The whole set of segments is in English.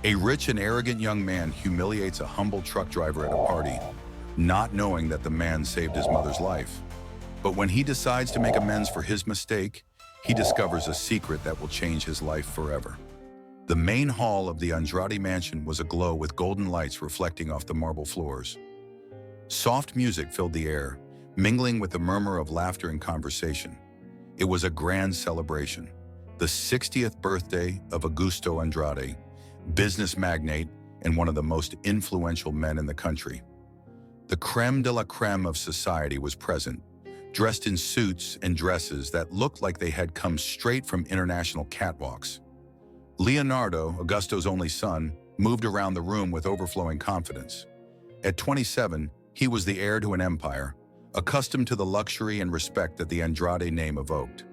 A rich and arrogant young man humiliates a humble truck driver at a party, not knowing that the man saved his mother's life. But when he decides to make amends for his mistake, he discovers a secret that will change his life forever. The main hall of the Andrade mansion was aglow with golden lights reflecting off the marble floors. Soft music filled the air, mingling with the murmur of laughter and conversation. It was a grand celebration, the 60th birthday of Augusto Andrade, business magnate and one of the most influential men in the country. The crème de la crème of society was present, dressed in suits and dresses that looked like they had come straight from international catwalks. Leonardo, Augusto's only son, moved around the room with overflowing confidence. At 27, he was the heir to an empire, accustomed to the luxury and respect that the Andrade name evoked.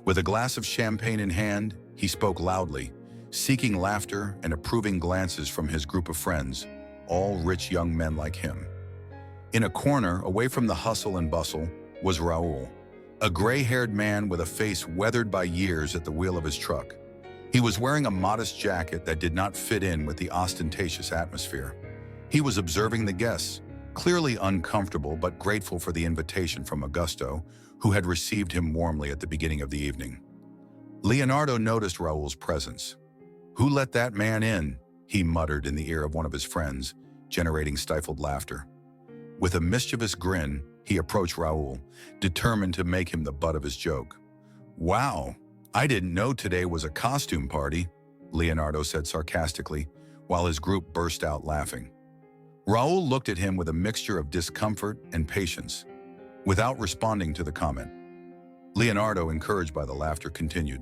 With a glass of champagne in hand, he spoke loudly, seeking laughter and approving glances from his group of friends, all rich young men like him. In a corner, away from the hustle and bustle, was Raul, a gray-haired man with a face weathered by years at the wheel of his truck. He was wearing a modest jacket that did not fit in with the ostentatious atmosphere. He was observing the guests, clearly uncomfortable but grateful for the invitation from Augusto, who had received him warmly at the beginning of the evening. Leonardo noticed Raul's presence. "Who let that man in?" he muttered in the ear of one of his friends, generating stifled laughter. With a mischievous grin, he approached Raul, determined to make him the butt of his joke. "Wow, I didn't know today was a costume party," Leonardo said sarcastically, while his group burst out laughing. Raul looked at him with a mixture of discomfort and patience, without responding to the comment. Leonardo, encouraged by the laughter, continued.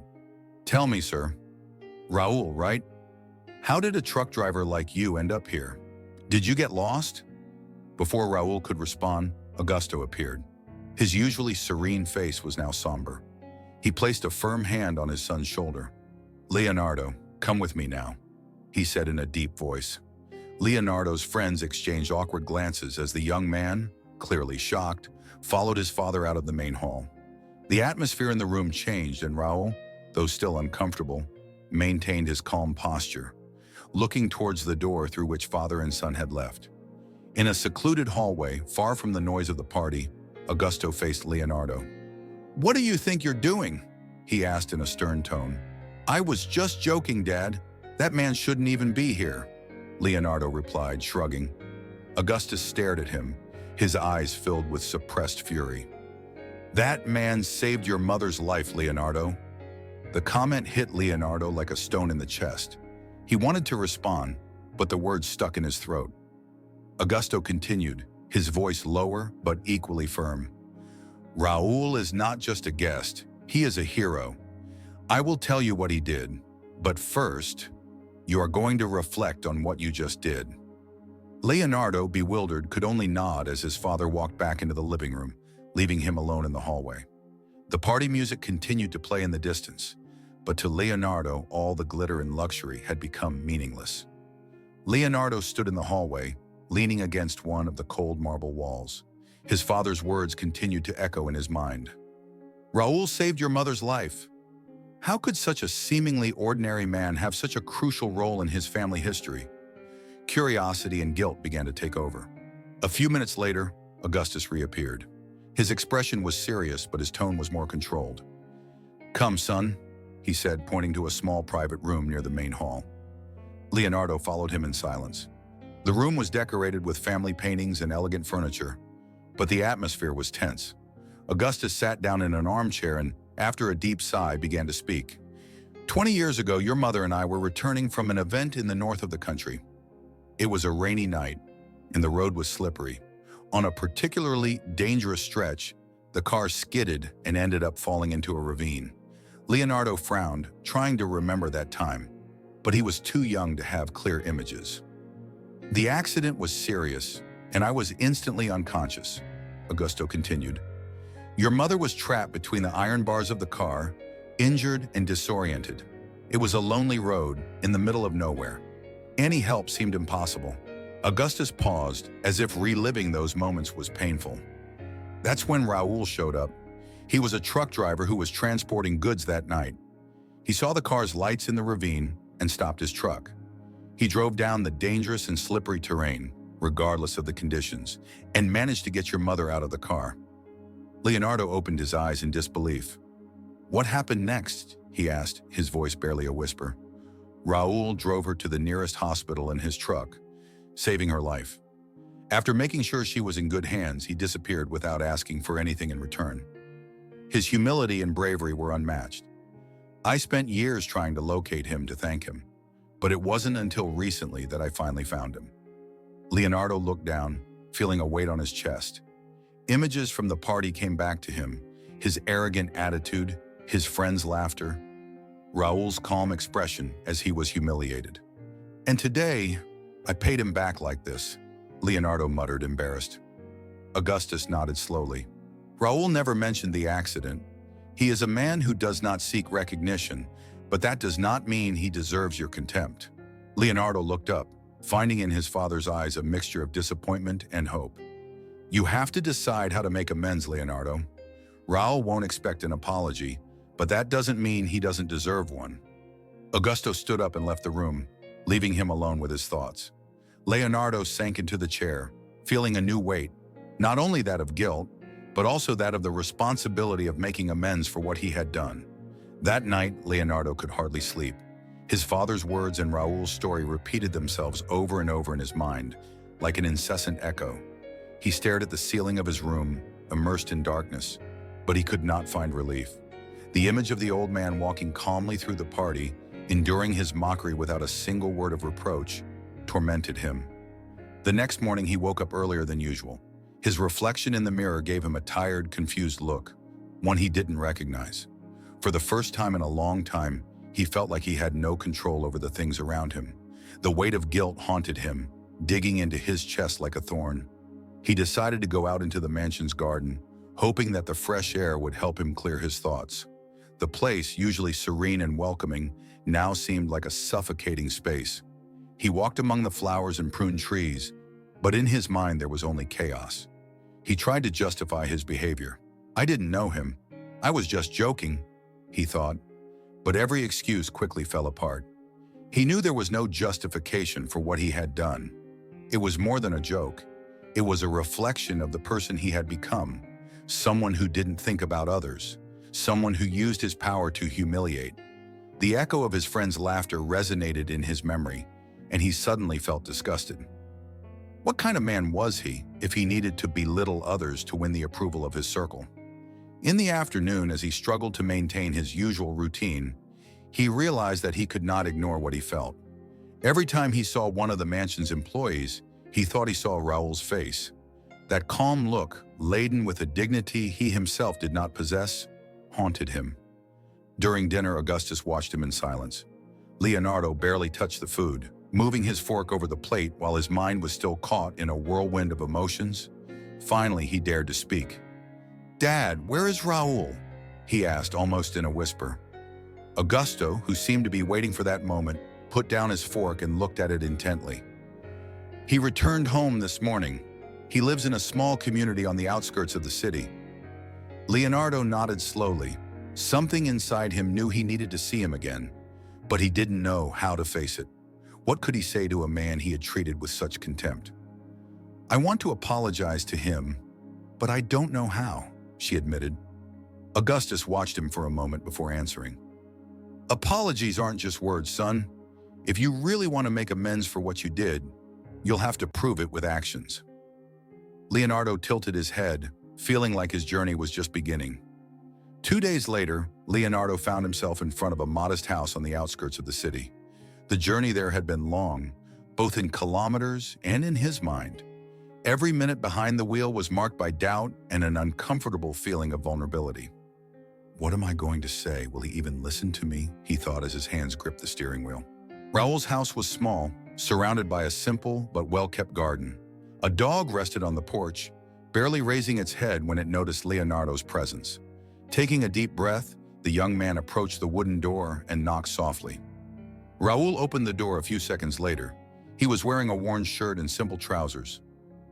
"Tell me, sir. Raul, right? How did a truck driver like you end up here? Did you get lost?" Before Raul could respond, Augusto appeared. His usually serene face was now somber. He placed a firm hand on his son's shoulder. "Leonardo, come with me now," he said in a deep voice. Leonardo's friends exchanged awkward glances as the young man, clearly shocked, followed his father out of the main hall. The atmosphere in the room changed, and Raul, though still uncomfortable, maintained his calm posture, looking towards the door through which father and son had left. In a secluded hallway, far from the noise of the party, Augusto faced Leonardo. "What do you think you're doing?" he asked in a stern tone. "I was just joking, Dad. That man shouldn't even be here," Leonardo replied, shrugging. Augustus stared at him, his eyes filled with suppressed fury. "That man saved your mother's life, Leonardo." The comment hit Leonardo like a stone in the chest. He wanted to respond, but the words stuck in his throat. Augusto continued, his voice lower but equally firm. "Raul is not just a guest, he is a hero. I will tell you what he did, but first, you are going to reflect on what you just did." Leonardo, bewildered, could only nod as his father walked back into the living room, leaving him alone in the hallway. The party music continued to play in the distance, but to Leonardo, all the glitter and luxury had become meaningless. Leonardo stood in the hallway, leaning against one of the cold marble walls. His father's words continued to echo in his mind. "Raul saved your mother's life. How could such a seemingly ordinary man have such a crucial role in his family history?" Curiosity and guilt began to take over. A few minutes later, Augustus reappeared. His expression was serious, but his tone was more controlled. "Come, son," he said, pointing to a small private room near the main hall. Leonardo followed him in silence. The room was decorated with family paintings and elegant furniture, but the atmosphere was tense. Augustus sat down in an armchair and, after a deep sigh, began to speak. 20 years ago, your mother and I were returning from an event in the north of the country. It was a rainy night, and the road was slippery. On a particularly dangerous stretch, the car skidded and ended up falling into a ravine. Leonardo frowned, trying to remember that time, but he was too young to have clear images. "The accident was serious, and I was instantly unconscious," Augusto continued. "Your mother was trapped between the iron bars of the car, injured and disoriented. It was a lonely road in the middle of nowhere. Any help seemed impossible." Augustus paused, as if reliving those moments was painful. That's when Raul showed up. He was a truck driver who was transporting goods that night. He saw the car's lights in the ravine and stopped his truck. He drove down the dangerous and slippery terrain, regardless of the conditions, and managed to get your mother out of the car. Leonardo opened his eyes in disbelief. "What happened next?" he asked, his voice barely a whisper. Raul drove her to the nearest hospital in his truck, saving her life. After making sure she was in good hands, he disappeared without asking for anything in return. His humility and bravery were unmatched. I spent years trying to locate him to thank him, but it wasn't until recently that I finally found him. Leonardo looked down, feeling a weight on his chest. Images from the party came back to him, his arrogant attitude, his friends' laughter, Raul's calm expression as he was humiliated. "And today, I paid him back like this," Leonardo muttered, embarrassed. Augustus nodded slowly. "Raul never mentioned the accident. He is a man who does not seek recognition, but that does not mean he deserves your contempt." Leonardo looked up, finding in his father's eyes a mixture of disappointment and hope. "You have to decide how to make amends, Leonardo. Raul won't expect an apology, but that doesn't mean he doesn't deserve one." Augusto stood up and left the room, leaving him alone with his thoughts. Leonardo sank into the chair, feeling a new weight, not only that of guilt, but also that of the responsibility of making amends for what he had done. That night, Leonardo could hardly sleep. His father's words and Raul's story repeated themselves over and over in his mind, like an incessant echo. He stared at the ceiling of his room, immersed in darkness, but he could not find relief. The image of the old man walking calmly through the party, enduring his mockery without a single word of reproach, tormented him. The next morning, he woke up earlier than usual. His reflection in the mirror gave him a tired, confused look, one he didn't recognize. For the first time in a long time, he felt like he had no control over the things around him. The weight of guilt haunted him, digging into his chest like a thorn. He decided to go out into the mansion's garden, hoping that the fresh air would help him clear his thoughts. The place, usually serene and welcoming, now seemed like a suffocating space. He walked among the flowers and pruned trees, but in his mind there was only chaos. He tried to justify his behavior. "I didn't know him. I was just joking," he thought. But every excuse quickly fell apart. He knew there was no justification for what he had done. It was more than a joke. It was a reflection of the person he had become, someone who didn't think about others, someone who used his power to humiliate. The echo of his friend's laughter resonated in his memory, and he suddenly felt disgusted. What kind of man was he if he needed to belittle others to win the approval of his circle? In the afternoon, as he struggled to maintain his usual routine, he realized that he could not ignore what he felt. Every time he saw one of the mansion's employees, he thought he saw Raul's face. That calm look, laden with a dignity he himself did not possess, haunted him. During dinner, Augustus watched him in silence. Leonardo barely touched the food, moving his fork over the plate while his mind was still caught in a whirlwind of emotions. Finally, he dared to speak. "Dad, where is Raul?" he asked, almost in a whisper. Augusto, who seemed to be waiting for that moment, put down his fork and looked at it intently. "He returned home this morning. He lives in a small community on the outskirts of the city." Leonardo nodded slowly. Something inside him knew he needed to see him again, but he didn't know how to face it. What could he say to a man he had treated with such contempt? "I want to apologize to him, but I don't know how," she admitted. Augustus watched him for a moment before answering. "Apologies aren't just words, son. If you really want to make amends for what you did, you'll have to prove it with actions." Leonardo tilted his head, feeling like his journey was just beginning. 2 days later, Leonardo found himself in front of a modest house on the outskirts of the city. The journey there had been long, both in kilometers and in his mind. Every minute behind the wheel was marked by doubt and an uncomfortable feeling of vulnerability. "What am I going to say? Will he even listen to me?" he thought as his hands gripped the steering wheel. Raul's house was small, surrounded by a simple but well-kept garden. A dog rested on the porch, barely raising its head when it noticed Leonardo's presence. Taking a deep breath, the young man approached the wooden door and knocked softly. Raul opened the door a few seconds later. He was wearing a worn shirt and simple trousers,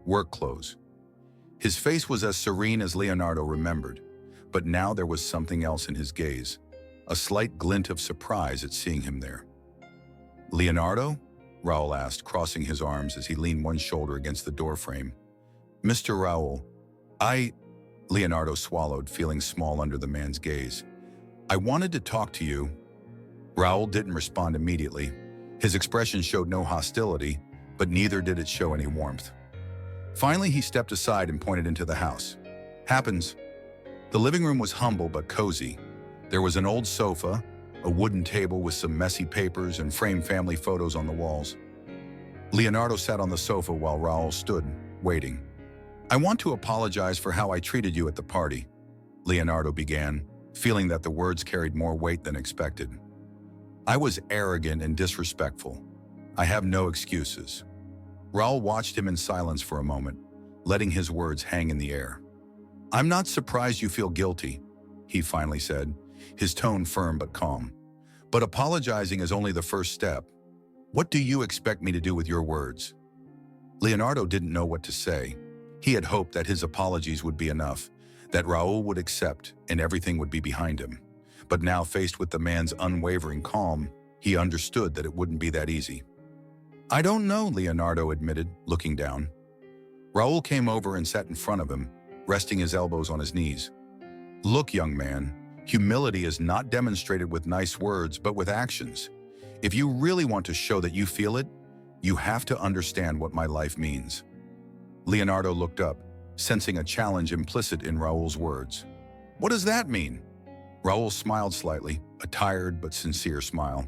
work clothes. His face was as serene as Leonardo remembered, but now there was something else in his gaze, a slight glint of surprise at seeing him there. "Leonardo?" Raul asked, crossing his arms as he leaned one shoulder against the doorframe. Mr. Raul, Leonardo swallowed, feeling small under the man's gaze. I wanted to talk to you. Raul didn't respond immediately. His expression showed no hostility, but neither did it show any warmth. Finally, he stepped aside and pointed into the house. Happens. The living room was humble but cozy. There was an old sofa, a wooden table with some messy papers and framed family photos on the walls. Leonardo sat on the sofa while Raul stood, waiting. I want to apologize for how I treated you at the party, Leonardo began, feeling that the words carried more weight than expected. I was arrogant and disrespectful. I have no excuses. Raul watched him in silence for a moment, letting his words hang in the air. I'm not surprised you feel guilty, he finally said, his tone firm but calm. But apologizing is only the first step. What do you expect me to do with your words? Leonardo didn't know what to say. He had hoped that his apologies would be enough, that Raul would accept and everything would be behind him. But now, faced with the man's unwavering calm, he understood that it wouldn't be that easy. I don't know, Leonardo admitted, looking down. Raul came over and sat in front of him, resting his elbows on his knees. Look, young man, humility is not demonstrated with nice words, but with actions. If you really want to show that you feel it, you have to understand what my life means. Leonardo looked up, sensing a challenge implicit in Raul's words. What does that mean? Raul smiled slightly, a tired but sincere smile.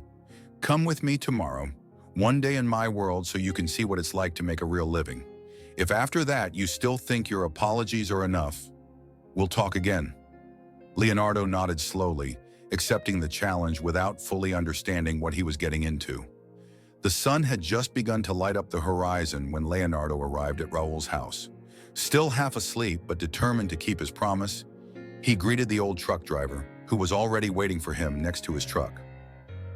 Come with me tomorrow, one day in my world, so you can see what it's like to make a real living. If after that you still think your apologies are enough, we'll talk again. Leonardo nodded slowly, accepting the challenge without fully understanding what he was getting into. The sun had just begun to light up the horizon when Leonardo arrived at Raul's house. Still half asleep but determined to keep his promise, he greeted the old truck driver, who was already waiting for him next to his truck.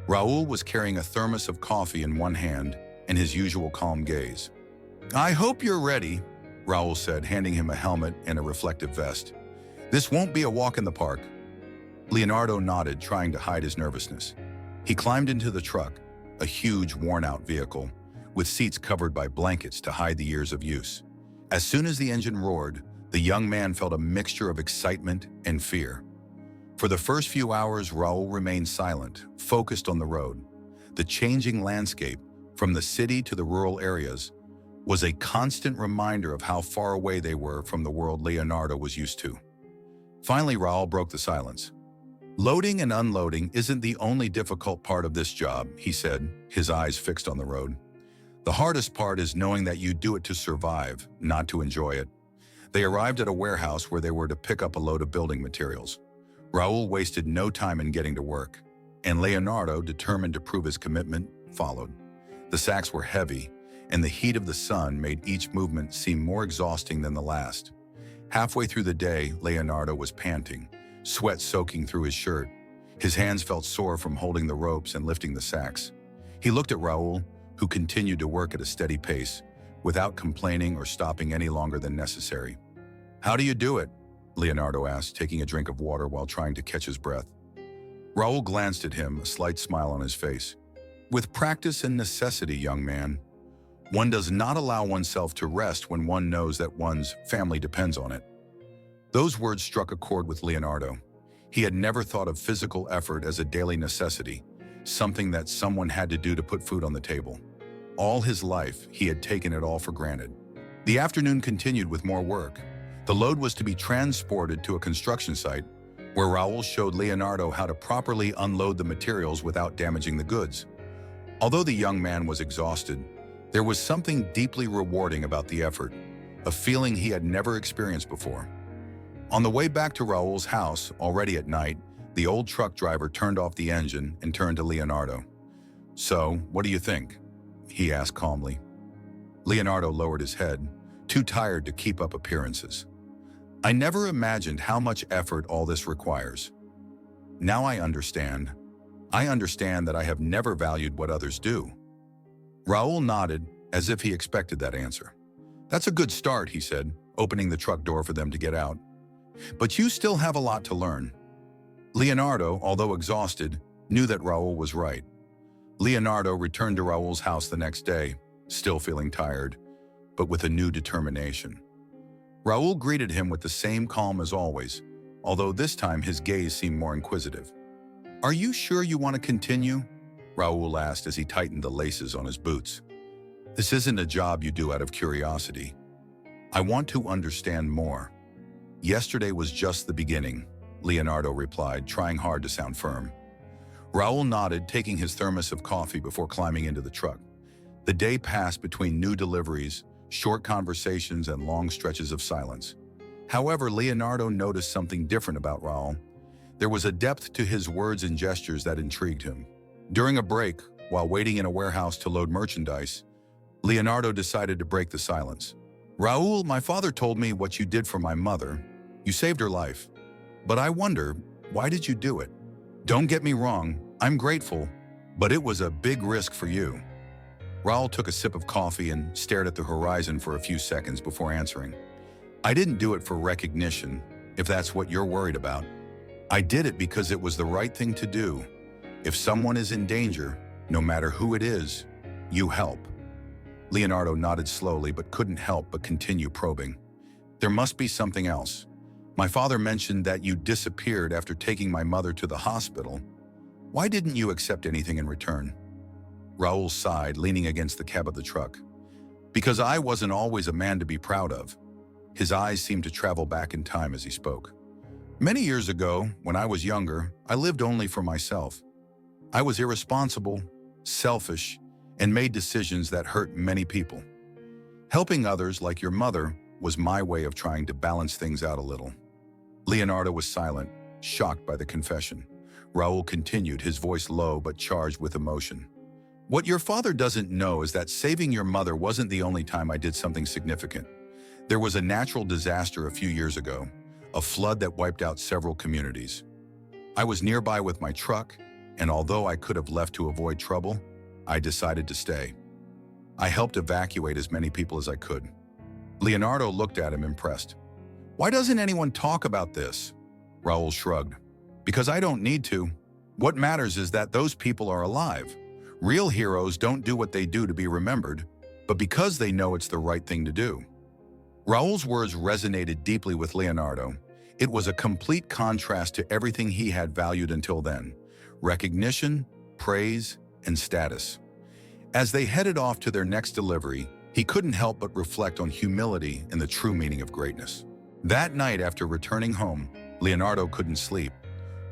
Raul was carrying a thermos of coffee in one hand and his usual calm gaze. I hope you're ready, Raul said, handing him a helmet and a reflective vest. This won't be a walk in the park. Leonardo nodded, trying to hide his nervousness. He climbed into the truck, a huge, worn-out vehicle, with seats covered by blankets to hide the years of use. As soon as the engine roared, the young man felt a mixture of excitement and fear. For the first few hours, Raul remained silent, focused on the road. The changing landscape, from the city to the rural areas, was a constant reminder of how far away they were from the world Leonardo was used to. Finally, Raul broke the silence. Loading and unloading isn't the only difficult part of this job, he said, his eyes fixed on the road. The hardest part is knowing that you do it to survive, not to enjoy it. They arrived at a warehouse where they were to pick up a load of building materials. Raul wasted no time in getting to work, and Leonardo, determined to prove his commitment, followed. The sacks were heavy, and the heat of the sun made each movement seem more exhausting than the last. Halfway through the day, Leonardo was panting, sweat soaking through his shirt. His hands felt sore from holding the ropes and lifting the sacks. He looked at Raul, who continued to work at a steady pace, without complaining or stopping any longer than necessary. How do you do it? Leonardo asked, taking a drink of water while trying to catch his breath. Raul glanced at him, a slight smile on his face. With practice and necessity, young man. One does not allow oneself to rest when one knows that one's family depends on it. Those words struck a chord with Leonardo. He had never thought of physical effort as a daily necessity, something that someone had to do to put food on the table. All his life, he had taken it all for granted. The afternoon continued with more work. The load was to be transported to a construction site, where Raul showed Leonardo how to properly unload the materials without damaging the goods. Although the young man was exhausted, there was something deeply rewarding about the effort, a feeling he had never experienced before. On the way back to Raul's house, already at night, the old truck driver turned off the engine and turned to Leonardo. So, what do you think? He asked calmly. Leonardo lowered his head, too tired to keep up appearances. I never imagined how much effort all this requires. Now I understand. I understand that I have never valued what others do. Raul nodded, as if he expected that answer. That's a good start, he said, opening the truck door for them to get out. But you still have a lot to learn. Leonardo, although exhausted, knew that Raul was right. Leonardo returned to Raul's house the next day, still feeling tired, but with a new determination. Raul greeted him with the same calm as always, although this time his gaze seemed more inquisitive. "Are you sure you want to continue?" Raul asked as he tightened the laces on his boots. "This isn't a job you do out of curiosity. I want to understand more." "Yesterday was just the beginning," Leonardo replied, trying hard to sound firm. Raul nodded, taking his thermos of coffee before climbing into the truck. The day passed between new deliveries, short conversations, and long stretches of silence. However, Leonardo noticed something different about Raul. There was a depth to his words and gestures that intrigued him. During a break, while waiting in a warehouse to load merchandise, Leonardo decided to break the silence. "Raul, my father told me what you did for my mother. You saved her life. But I wonder, why did you do it? Don't get me wrong, I'm grateful, but it was a big risk for you." Raul took a sip of coffee and stared at the horizon for a few seconds before answering. "I didn't do it for recognition, if that's what you're worried about. I did it because it was the right thing to do. If someone is in danger, no matter who it is, you help." Leonardo nodded slowly but couldn't help but continue probing. "There must be something else. My father mentioned that you disappeared after taking my mother to the hospital. Why didn't you accept anything in return?" Raul sighed, leaning against the cab of the truck. "Because I wasn't always a man to be proud of." His eyes seemed to travel back in time as he spoke. "Many years ago, when I was younger, I lived only for myself. I was irresponsible, selfish, and made decisions that hurt many people. Helping others, like your mother, was my way of trying to balance things out a little." Leonardo was silent, shocked by the confession. Raul continued, his voice low but charged with emotion. "What your father doesn't know is that saving your mother wasn't the only time I did something significant. There was a natural disaster a few years ago, a flood that wiped out several communities. I was nearby with my truck, and although I could have left to avoid trouble, I decided to stay. I helped evacuate as many people as I could." Leonardo looked at him, impressed. "Why doesn't anyone talk about this?" Raul shrugged. "Because I don't need to. What matters is that those people are alive. Real heroes don't do what they do to be remembered, but because they know it's the right thing to do." Raul's words resonated deeply with Leonardo. It was a complete contrast to everything he had valued until then: recognition, praise, and status. As they headed off to their next delivery, he couldn't help but reflect on humility and the true meaning of greatness. That night, after returning home, Leonardo couldn't sleep.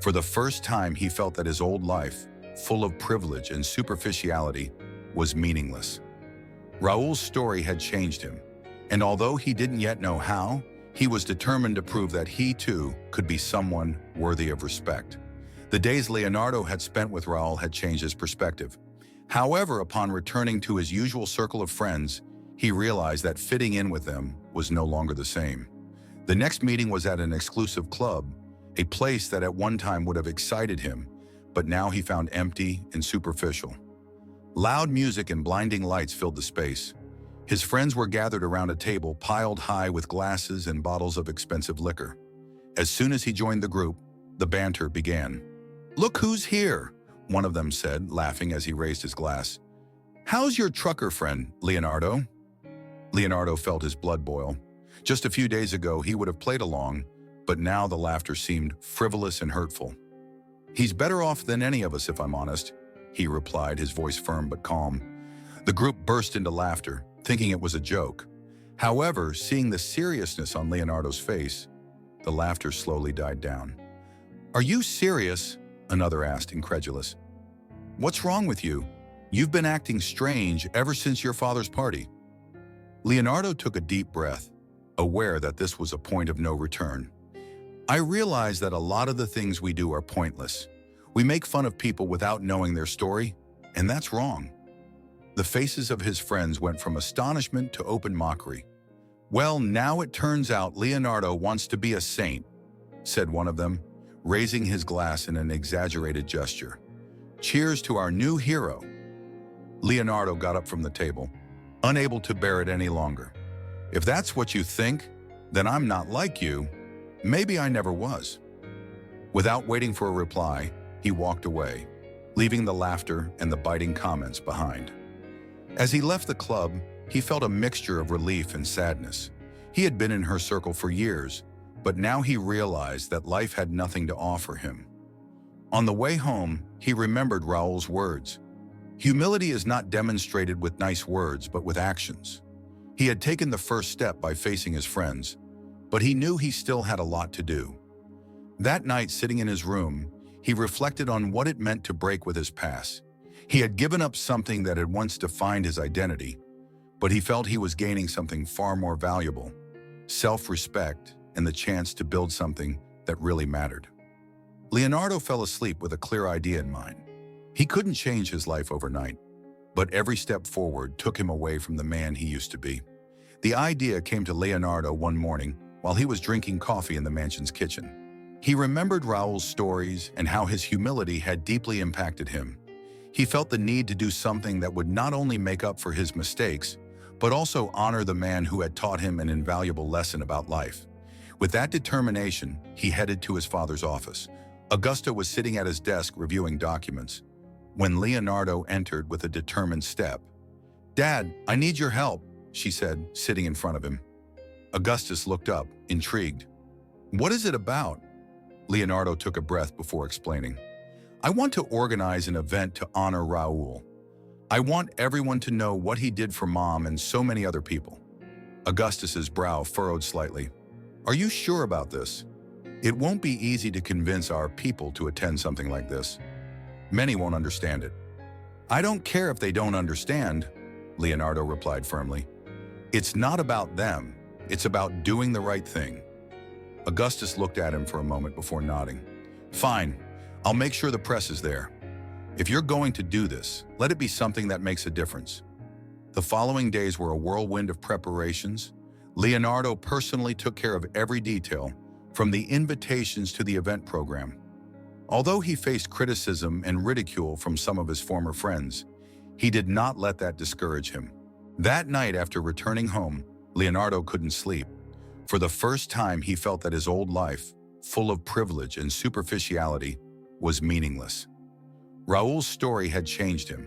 For the first time, he felt that his old life, full of privilege and superficiality, was meaningless. Raul's story had changed him, and although he didn't yet know how, he was determined to prove that he too could be someone worthy of respect. The days Leonardo had spent with Raul had changed his perspective. However, upon returning to his usual circle of friends, he realized that fitting in with them was no longer the same. The next meeting was at an exclusive club, a place that at one time would have excited him, but now he found empty and superficial. Loud music and blinding lights filled the space. His friends were gathered around a table piled high with glasses and bottles of expensive liquor. As soon as he joined the group, the banter began. "Look who's here," one of them said, laughing as he raised his glass. "How's your trucker friend, Leonardo?" Leonardo felt his blood boil. Just a few days ago, he would have played along, but now the laughter seemed frivolous and hurtful. "He's better off than any of us, if I'm honest," he replied, his voice firm but calm. The group burst into laughter, thinking it was a joke. However, seeing the seriousness on Leonardo's face, the laughter slowly died down. "Are you serious?" another asked, incredulous. "What's wrong with you? You've been acting strange ever since your father's party." Leonardo took a deep breath, aware that this was a point of no return. "I realize that a lot of the things we do are pointless. We make fun of people without knowing their story, and that's wrong." The faces of his friends went from astonishment to open mockery. "Well, now it turns out Leonardo wants to be a saint," said one of them, raising his glass in an exaggerated gesture. "Cheers to our new hero." Leonardo got up from the table, unable to bear it any longer. "If that's what you think, then I'm not like you. Maybe I never was." Without waiting for a reply, he walked away. leaving the laughter and the biting comments behind. As he left the club, he felt a mixture of relief and sadness. He had been in her circle for years, but now he realized that life had nothing to offer him. On the way home, he remembered Raoul's words. Humility is not demonstrated with nice words, but with actions. He had taken the first step by facing his friends, but he knew he still had a lot to do. That night, sitting in his room, he reflected on what it meant to break with his past. He had given up something that had once defined his identity, but he felt he was gaining something far more valuable: self-respect and the chance to build something that really mattered. Leonardo fell asleep with a clear idea in mind. He couldn't change his life overnight, but every step forward took him away from the man he used to be. The idea came to Leonardo one morning while he was drinking coffee in the mansion's kitchen. He remembered Raoul's stories and how his humility had deeply impacted him. He felt the need to do something that would not only make up for his mistakes, but also honor the man who had taught him an invaluable lesson about life. With that determination, he headed to his father's office. Augusta was sitting at his desk reviewing documents when Leonardo entered with a determined step. "Dad, I need your help," she said, sitting in front of him. Augustus looked up, intrigued. "What is it about?" Leonardo took a breath before explaining. "I want to organize an event to honor Raoul. I want everyone to know what he did for Mom and so many other people." Augustus's brow furrowed slightly. "Are you sure about this? It won't be easy to convince our people to attend something like this. Many won't understand it." "I don't care if they don't understand," Leonardo replied firmly. "It's not about them. It's about doing the right thing." Augustus looked at him for a moment before nodding. "Fine. I'll make sure the press is there. If you're going to do this, let it be something that makes a difference." The following days were a whirlwind of preparations. Leonardo personally took care of every detail, from the invitations to the event program. Although he faced criticism and ridicule from some of his former friends, he did not let that discourage him. That night, after returning home, Leonardo couldn't sleep. For the first time, he felt that his old life, full of privilege and superficiality, was meaningless. Raoul's story had changed him,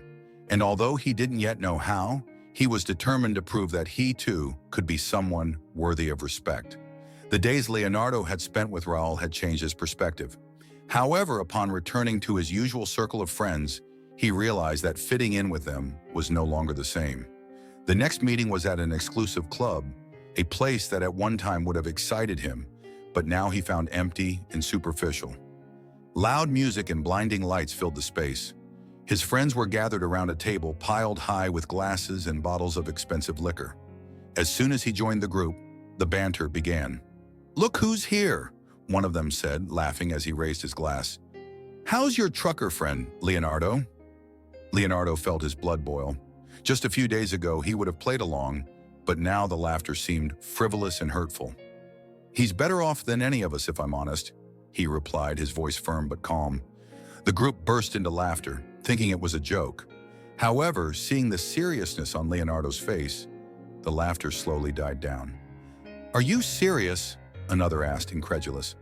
and although he didn't yet know how, he was determined to prove that he too could be someone worthy of respect. The days Leonardo had spent with Raoul had changed his perspective. However, upon returning to his usual circle of friends, he realized that fitting in with them was no longer the same. The next meeting was at an exclusive club, a place that at one time would have excited him, but now he found empty and superficial. Loud music and blinding lights filled the space. His friends were gathered around a table piled high with glasses and bottles of expensive liquor. As soon as he joined the group, the banter began. "Look who's here," one of them said, laughing as he raised his glass. "How's your trucker friend, Leonardo?" Leonardo felt his blood boil. Just a few days ago, he would have played along, but now the laughter seemed frivolous and hurtful. "He's better off than any of us, if I'm honest," he replied, his voice firm but calm. The group burst into laughter, thinking it was a joke. However, seeing the seriousness on Leonardo's face, the laughter slowly died down. "Are you serious?" another asked, incredulous.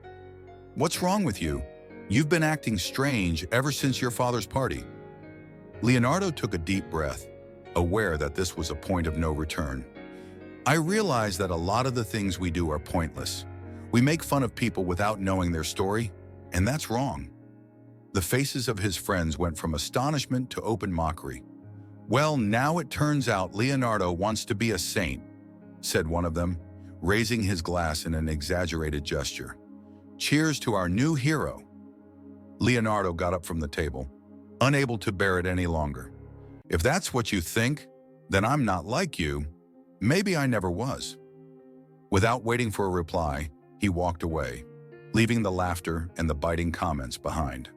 "What's wrong with you? You've been acting strange ever since your father's party." Leonardo took a deep breath, aware that this was a point of no return. "I realize that a lot of the things we do are pointless. We make fun of people without knowing their story, and that's wrong." The faces of his friends went from astonishment to open mockery. "Well, now it turns out Leonardo wants to be a saint," said one of them, raising his glass in an exaggerated gesture. "Cheers to our new hero." Leonardo got up from the table, unable to bear it any longer. "If that's what you think, then I'm not like you. Maybe I never was." Without waiting for a reply, he walked away, leaving the laughter and the biting comments behind.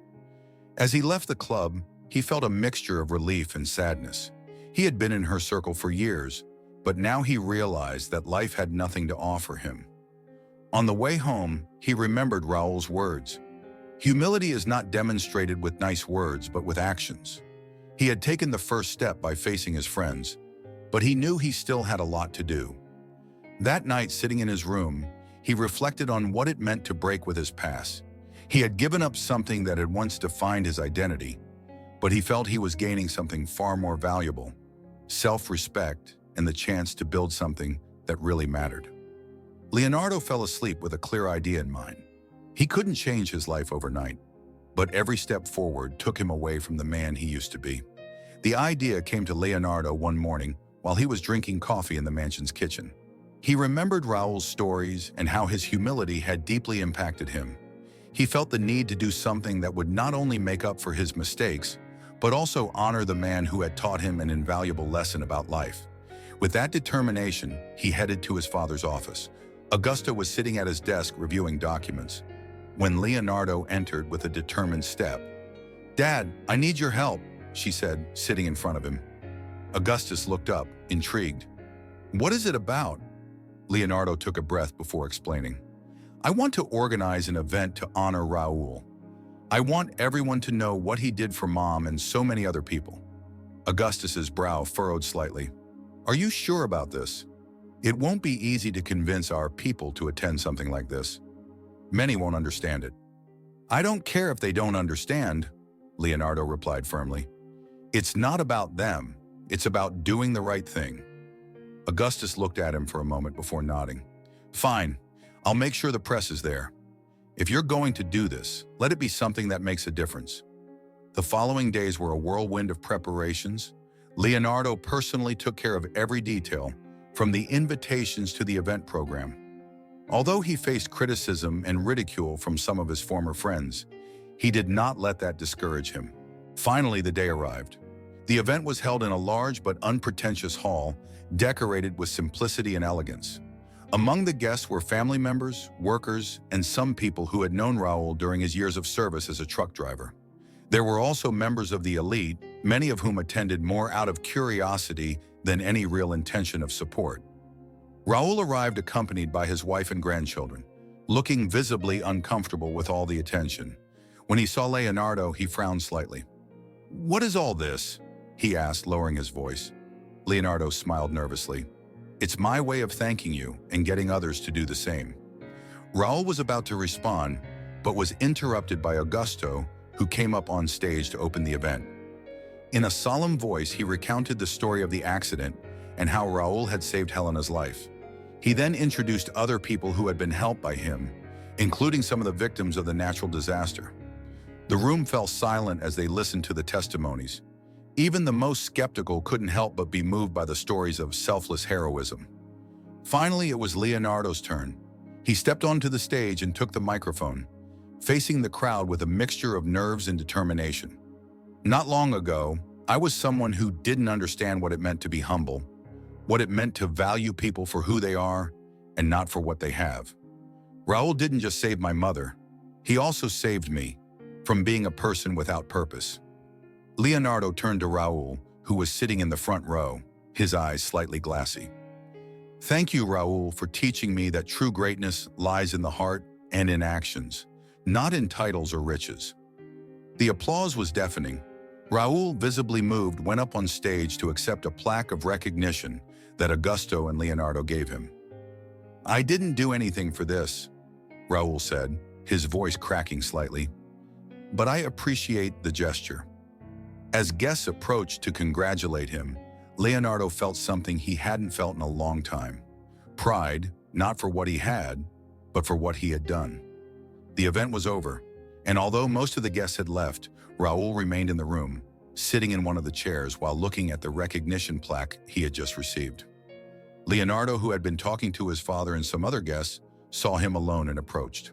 As he left the club, he felt a mixture of relief and sadness. He had been in her circle for years, but now he realized that life had nothing to offer him. On the way home, he remembered Raoul's words. Humility is not demonstrated with nice words, but with actions. He had taken the first step by facing his friends, but he knew he still had a lot to do. That night, sitting in his room, he reflected on what it meant to break with his past. He had given up something that had once defined his identity, but he felt he was gaining something far more valuable: self-respect and the chance to build something that really mattered. Leonardo fell asleep with a clear idea in mind. He couldn't change his life overnight, but every step forward took him away from the man he used to be. The idea came to Leonardo one morning while he was drinking coffee in the mansion's kitchen. He remembered Raul's stories and how his humility had deeply impacted him. He felt the need to do something that would not only make up for his mistakes, but also honor the man who had taught him an invaluable lesson about life. With that determination, he headed to his father's office. Augusta was sitting at his desk reviewing documents when Leonardo entered with a determined step. "Dad, I need your help," she said, sitting in front of him. Augustus looked up, intrigued. "What is it about?" Leonardo took a breath before explaining. "I want to organize an event to honor Raul. I want everyone to know what he did for Mom and so many other people." Augustus's brow furrowed slightly. "Are you sure about this? It won't be easy to convince our people to attend something like this. Many won't understand it." "I don't care if they don't understand," Leonardo replied firmly. "It's not about them. It's about doing the right thing." Augustus looked at him for a moment before nodding. "Fine. I'll make sure the press is there. If you're going to do this, let it be something that makes a difference." The following days were a whirlwind of preparations. Leonardo personally took care of every detail, from the invitations to the event program. Although he faced criticism and ridicule from some of his former friends, he did not let that discourage him. Finally, the day arrived. The event was held in a large but unpretentious hall, decorated with simplicity and elegance. Among the guests were family members, workers, and some people who had known Raul during his years of service as a truck driver. There were also members of the elite, many of whom attended more out of curiosity than any real intention of support. Raul arrived accompanied by his wife and grandchildren, looking visibly uncomfortable with all the attention. When he saw Leonardo, he frowned slightly. "What is all this?" he asked, lowering his voice. Leonardo smiled nervously. "It's my way of thanking you and getting others to do the same." Raul was about to respond, but was interrupted by Augusto, who came up on stage to open the event. In a solemn voice, he recounted the story of the accident and how Raul had saved Helena's life. He then introduced other people who had been helped by him, including some of the victims of the natural disaster. The room fell silent as they listened to the testimonies. Even the most skeptical couldn't help but be moved by the stories of selfless heroism. Finally, it was Leonardo's turn. He stepped onto the stage and took the microphone, facing the crowd with a mixture of nerves and determination. "Not long ago, I was someone who didn't understand what it meant to be humble, what it meant to value people for who they are and not for what they have. Raul didn't just save my mother, he also saved me from being a person without purpose." Leonardo turned to Raul, who was sitting in the front row, his eyes slightly glassy. "Thank you, Raul, for teaching me that true greatness lies in the heart and in actions, not in titles or riches." The applause was deafening. Raul, visibly moved, went up on stage to accept a plaque of recognition that Augusto and Leonardo gave him. "I didn't do anything for this," Raul said, his voice cracking slightly, "but I appreciate the gesture." As guests approached to congratulate him, Leonardo felt something he hadn't felt in a long time. Pride, not for what he had, but for what he had done. The event was over, and although most of the guests had left, Raul remained in the room, sitting in one of the chairs while looking at the recognition plaque he had just received. Leonardo, who had been talking to his father and some other guests, saw him alone and approached.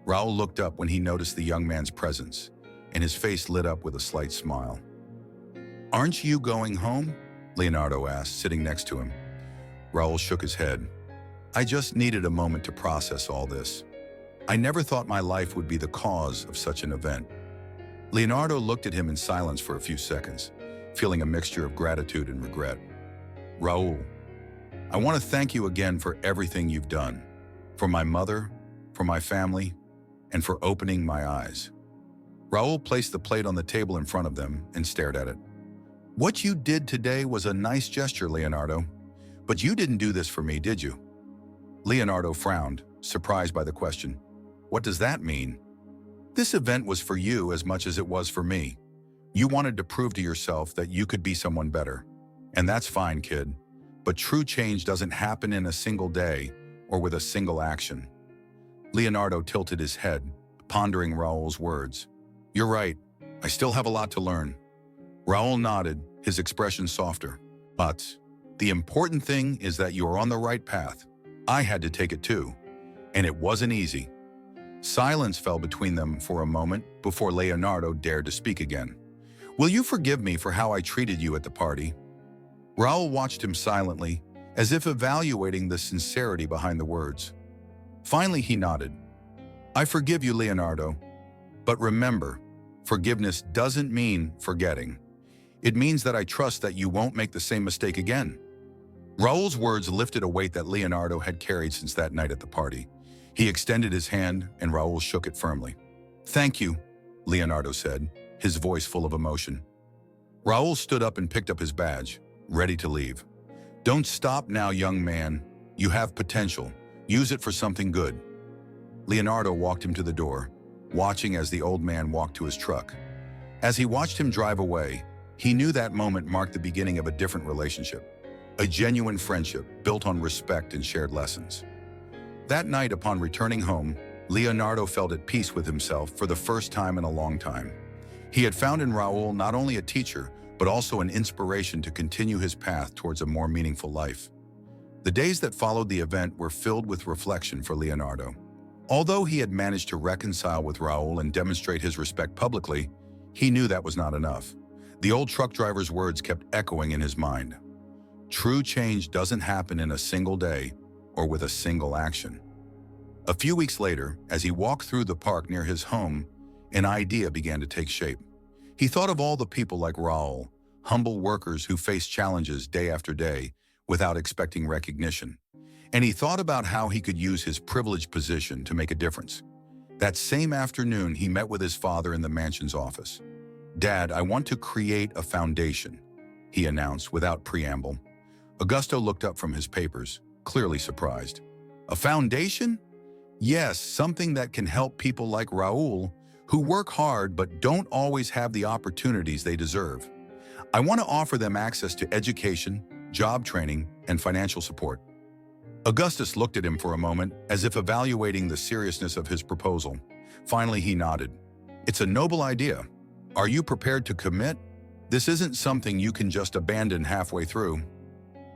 Raul looked up when he noticed the young man's presence, and his face lit up with a slight smile. "Aren't you going home?" Leonardo asked, sitting next to him. Raul shook his head. "I just needed a moment to process all this. I never thought my life would be the cause of such an event." Leonardo looked at him in silence for a few seconds, feeling a mixture of gratitude and regret. "Raul, I want to thank you again for everything you've done, for my mother, for my family, and for opening my eyes." Raul placed the plate on the table in front of them and stared at it. "What you did today was a nice gesture, Leonardo, but you didn't do this for me, did you?" Leonardo frowned, surprised by the question. "What does that mean?" "This event was for you as much as it was for me," You wanted to prove to yourself that you could be someone better. And that's fine, kid. But true change doesn't happen in a single day or with a single action. Leonardo tilted his head, pondering Raul's words. You're right. I still have a lot to learn. Raul nodded, his expression softer. But the important thing is that you are on the right path. I had to take it too, and it wasn't easy. Silence fell between them for a moment before Leonardo dared to speak again. Will you forgive me for how I treated you at the party? Raul watched him silently, as if evaluating the sincerity behind the words. Finally, he nodded. I forgive you, Leonardo. But remember, forgiveness doesn't mean forgetting. It means that I trust that you won't make the same mistake again. Raul's words lifted a weight that Leonardo had carried since that night at the party. He extended his hand, and Raul shook it firmly. Thank you, Leonardo said, his voice full of emotion. Raul stood up and picked up his badge, ready to leave. Don't stop now, young man. You have potential. Use it for something good. Leonardo walked him to the door, watching as the old man walked to his truck. As he watched him drive away, he knew that moment marked the beginning of a different relationship, a genuine friendship built on respect and shared lessons. That night, upon returning home, Leonardo felt at peace with himself for the first time in a long time. He had found in Raul not only a teacher, but also an inspiration to continue his path towards a more meaningful life. The days that followed the event were filled with reflection for Leonardo. Although he had managed to reconcile with Raul and demonstrate his respect publicly, he knew that was not enough. The old truck driver's words kept echoing in his mind. True change doesn't happen in a single day or with a single action. A few weeks later, as he walked through the park near his home, an idea began to take shape. He thought of all the people like Raul, humble workers who face challenges day after day without expecting recognition. And he thought about how he could use his privileged position to make a difference. That same afternoon, he met with his father in the mansion's office. Dad, I want to create a foundation, he announced without preamble. Augusto looked up from his papers, clearly surprised. A foundation? Yes, something that can help people like Raul, who work hard but don't always have the opportunities they deserve. I want to offer them access to education, job training, and financial support. Augustus looked at him for a moment, as if evaluating the seriousness of his proposal. Finally, he nodded. It's a noble idea. Are you prepared to commit? This isn't something you can just abandon halfway through.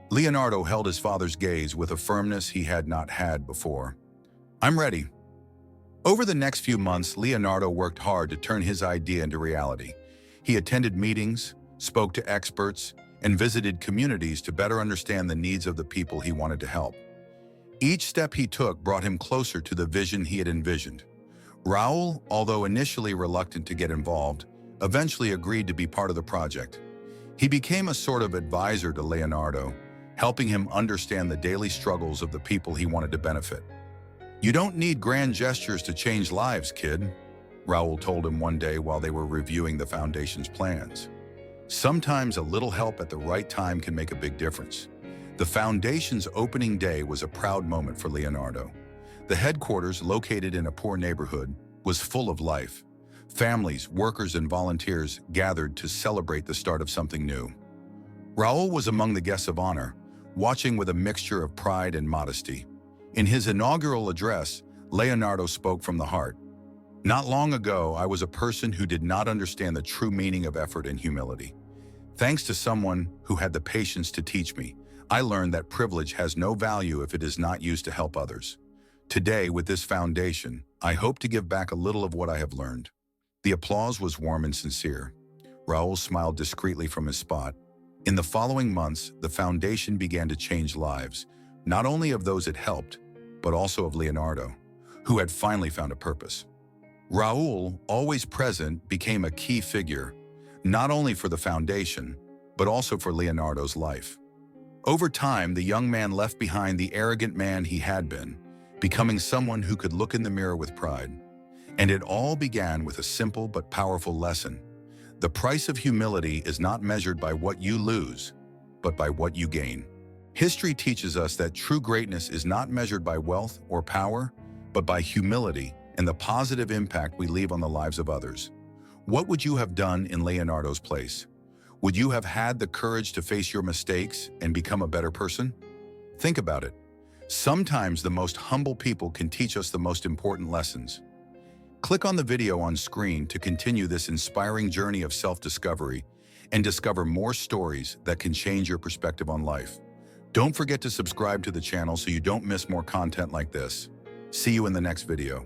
Leonardo held his father's gaze with a firmness he had not had before. I'm ready. Over the next few months, Leonardo worked hard to turn his idea into reality. He attended meetings, spoke to experts, and visited communities to better understand the needs of the people he wanted to help. Each step he took brought him closer to the vision he had envisioned. Raul, although initially reluctant to get involved, eventually agreed to be part of the project. He became a sort of advisor to Leonardo, helping him understand the daily struggles of the people he wanted to benefit. You don't need grand gestures to change lives, kid, Raul told him one day while they were reviewing the foundation's plans. Sometimes a little help at the right time can make a big difference. The foundation's opening day was a proud moment for Leonardo. The headquarters, located in a poor neighborhood, was full of life. Families, workers, and volunteers gathered to celebrate the start of something new. Raul was among the guests of honor, watching with a mixture of pride and modesty. In his inaugural address, Leonardo spoke from the heart. Not long ago, I was a person who did not understand the true meaning of effort and humility. Thanks to someone who had the patience to teach me, I learned that privilege has no value if it is not used to help others. Today, with this foundation, I hope to give back a little of what I have learned. The applause was warm and sincere. Raul smiled discreetly from his spot. In the following months, the foundation began to change lives, not only of those it helped, but also of Leonardo, who had finally found a purpose. Raul, always present, became a key figure, not only for the foundation, but also for Leonardo's life. Over time, the young man left behind the arrogant man he had been, becoming someone who could look in the mirror with pride. And it all began with a simple but powerful lesson. The price of humility is not measured by what you lose, but by what you gain. History teaches us that true greatness is not measured by wealth or power, but by humility and the positive impact we leave on the lives of others. What would you have done in Leonardo's place? Would you have had the courage to face your mistakes and become a better person? Think about it. Sometimes the most humble people can teach us the most important lessons. Click on the video on screen to continue this inspiring journey of self-discovery and discover more stories that can change your perspective on life. Don't forget to subscribe to the channel so you don't miss more content like this. See you in the next video.